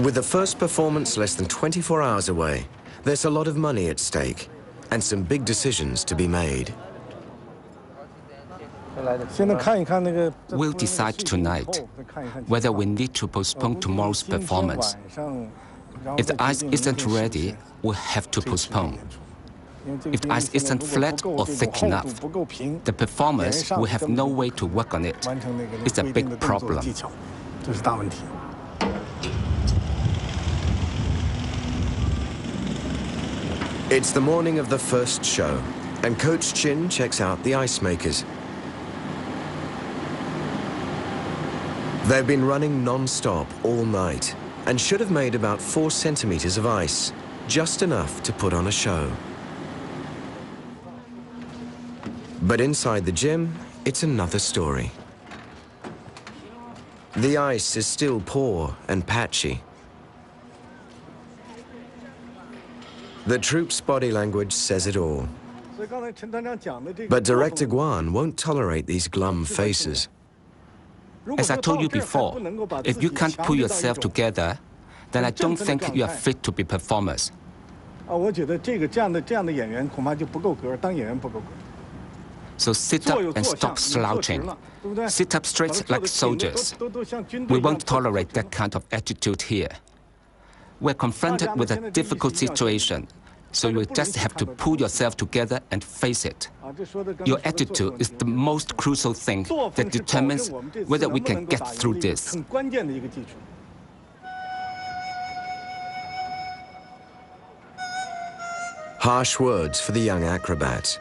With the first performance less than 24 hours away, there's a lot of money at stake and some big decisions to be made. We'll decide tonight whether we need to postpone tomorrow's performance. If the ice isn't ready, we'll have to postpone. If the ice isn't flat or thick enough, the performers will have no way to work on it. It's a big problem. It's the morning of the first show, and Coach Chin checks out the ice makers. They've been running non-stop all night and should have made about 4 centimeters of ice, just enough to put on a show. But inside the gym, it's another story. The ice is still poor and patchy. The troop's body language says it all. But Director Guan won't tolerate these glum faces. As I told you before, if you can't pull yourself together, then I don't think you are fit to be performers. So sit up and stop slouching. Sit up straight like soldiers. We won't tolerate that kind of attitude here. We're confronted with a difficult situation, so you just have to pull yourself together and face it. Your attitude is the most crucial thing that determines whether we can get through this. Harsh words for the young acrobats.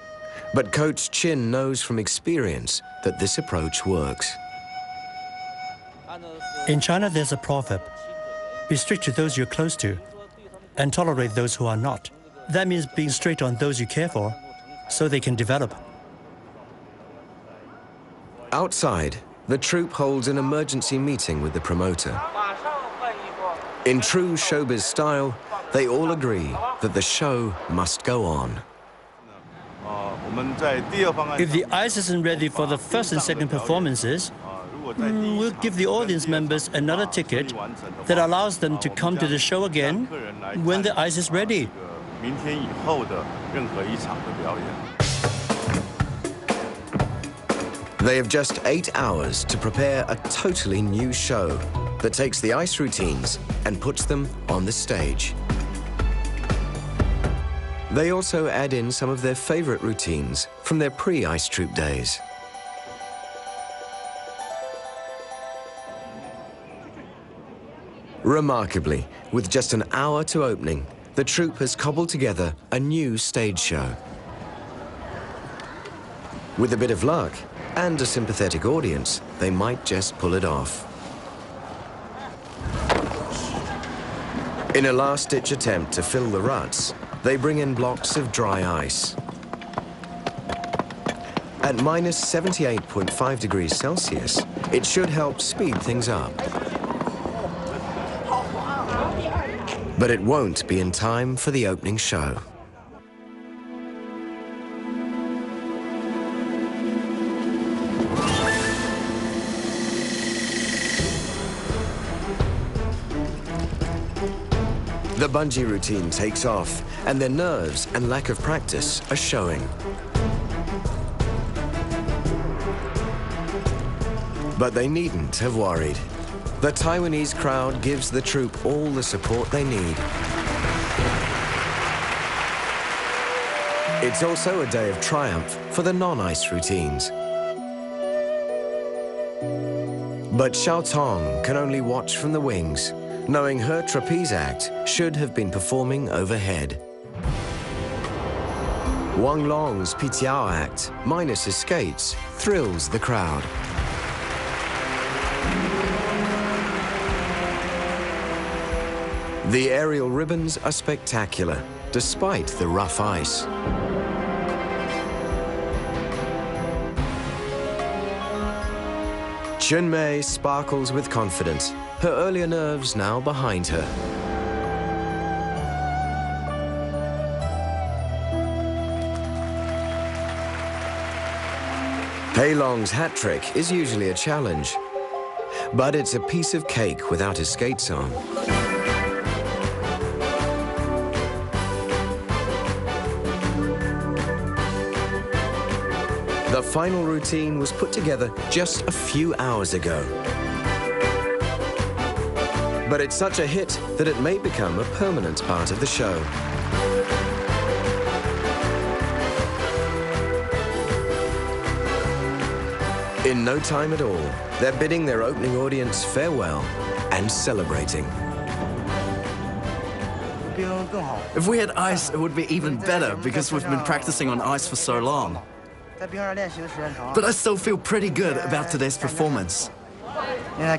But Coach Chin knows from experience that this approach works. In China, there's a proverb: be strict to those you're close to and tolerate those who are not. That means being strict on those you care for so they can develop. Outside, the troupe holds an emergency meeting with the promoter. In true showbiz style, they all agree that the show must go on. If the ice isn't ready for the first and second performances, we'll give the audience members another ticket that allows them to come to the show again when the ice is ready. They have just 8 hours to prepare a totally new show that takes the ice routines and puts them on the stage. They also add in some of their favorite routines from their pre-ice troupe days. Remarkably, with just an hour to opening, the troupe has cobbled together a new stage show. With a bit of luck and a sympathetic audience, they might just pull it off. In a last-ditch attempt to fill the ruts, they bring in blocks of dry ice. At minus 78.5 degrees Celsius, it should help speed things up. But it won't be in time for the opening show. The bungee routine takes off, and their nerves and lack of practice are showing. But they needn't have worried. The Taiwanese crowd gives the troupe all the support they need. It's also a day of triumph for the non-ice routines. But Xiao Tong can only watch from the wings, knowing her trapeze act should have been performing overhead. Wang Long's Pitiao act, minus his skates, thrills the crowd. The aerial ribbons are spectacular, despite the rough ice. Chun Mei sparkles with confidence, her earlier nerves now behind her. Pei Long's hat trick is usually a challenge, but it's a piece of cake without his skates on. The final routine was put together just a few hours ago. But it's such a hit that it may become a permanent part of the show. In no time at all, they're bidding their opening audience farewell and celebrating. If we had ice, it would be even better because we've been practicing on ice for so long. But I still feel pretty good about today's performance. The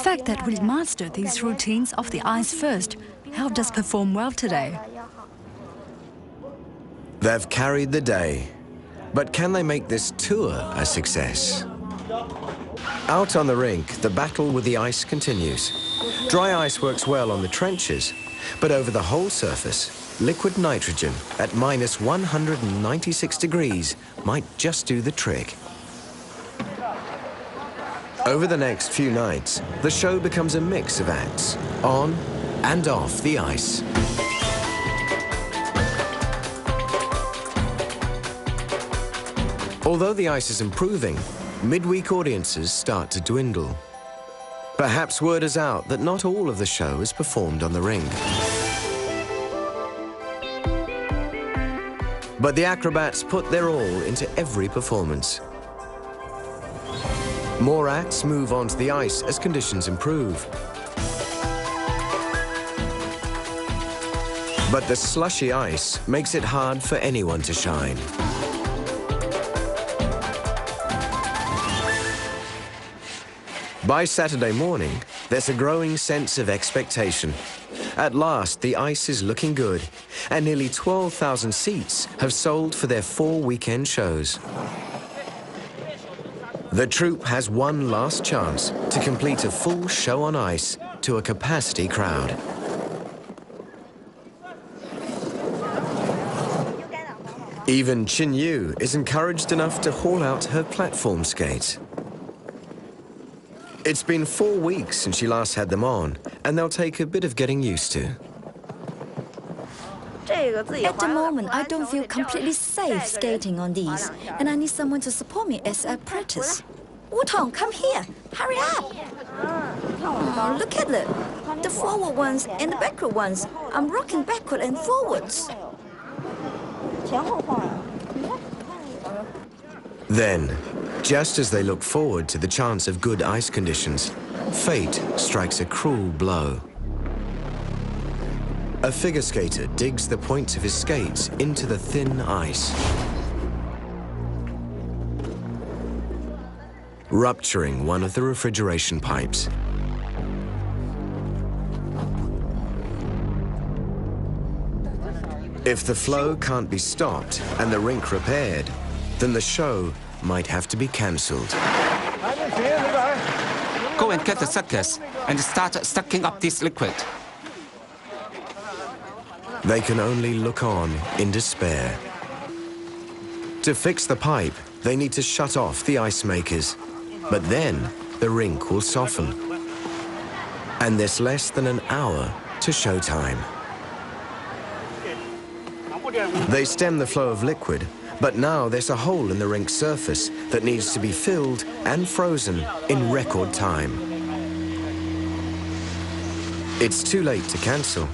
fact that we mastered these routines off the ice first helped us perform well today. They've carried the day, but can they make this tour a success? Out on the rink, the battle with the ice continues. Dry ice works well on the trenches, but over the whole surface, liquid nitrogen at minus 196 degrees might just do the trick. Over the next few nights, the show becomes a mix of acts, on and off the ice. Although the ice is improving, midweek audiences start to dwindle. Perhaps word is out that not all of the show is performed on the rink. But the acrobats put their all into every performance. More acts move onto the ice as conditions improve. But the slushy ice makes it hard for anyone to shine. By Saturday morning, there's a growing sense of expectation. At last, the ice is looking good, and nearly 12,000 seats have sold for their 4 weekend shows. The troupe has one last chance to complete a full show on ice to a capacity crowd. Even Qin Yu is encouraged enough to haul out her platform skates. It's been 4 weeks since she last had them on, and they'll take a bit of getting used to. At the moment, I don't feel completely safe skating on these, and I need someone to support me as I practice. Wutong, come here. Hurry up. Oh, look at it. The forward ones and the backward ones. I'm rocking backward and forwards. Then, just as they look forward to the chance of good ice conditions, fate strikes a cruel blow. A figure skater digs the points of his skates into the thin ice, rupturing one of the refrigeration pipes. If the flow can't be stopped and the rink repaired, then the show might have to be cancelled. Go and get the suckers and start sucking up this liquid. They can only look on in despair. To fix the pipe, they need to shut off the ice makers. But then the rink will soften. And there's less than an hour to showtime. They stem the flow of liquid, but now there's a hole in the rink's surface that needs to be filled and frozen in record time. It's too late to cancel.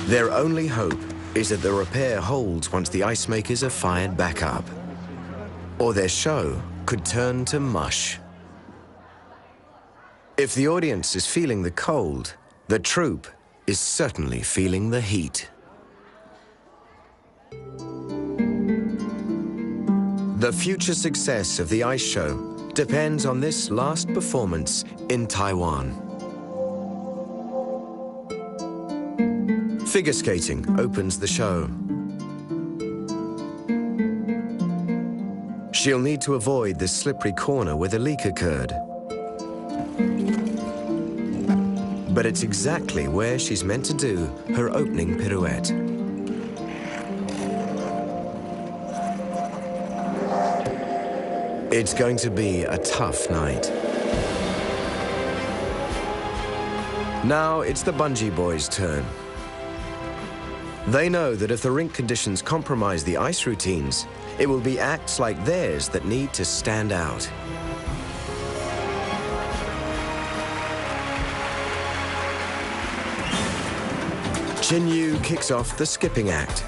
Their only hope is that the repair holds once the ice makers are fired back up, or their show could turn to mush. If the audience is feeling the cold, the troupe is certainly feeling the heat. The future success of the ice show depends on this last performance in Taiwan. Figure skating opens the show. She'll need to avoid the slippery corner where the leak occurred. But it's exactly where she's meant to do her opening pirouette. It's going to be a tough night. Now it's the bungee boys' turn. They know that if the rink conditions compromise the ice routines, it will be acts like theirs that need to stand out. Jin Yu kicks off the skipping act.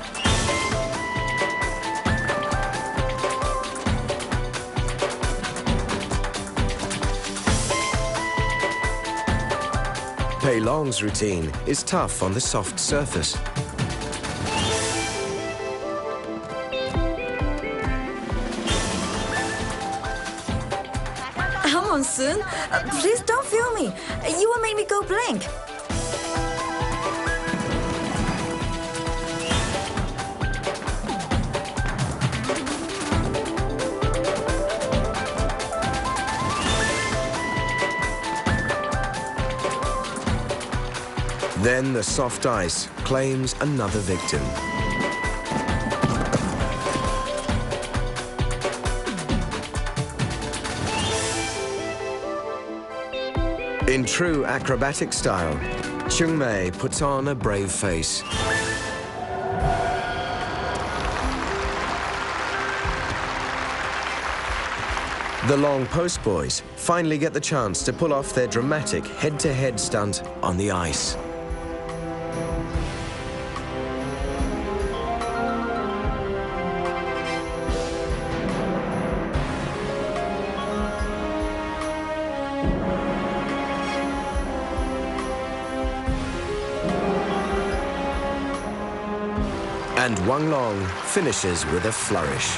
Pei Long's routine is tough on the soft surface. Come on, Sun. Please don't film me. You will make me go blank. Then the soft ice claims another victim. In true acrobatic style, Chung Mei puts on a brave face. The Long Post Boys finally get the chance to pull off their dramatic head-to-head stunt on the ice. And Wang Long finishes with a flourish.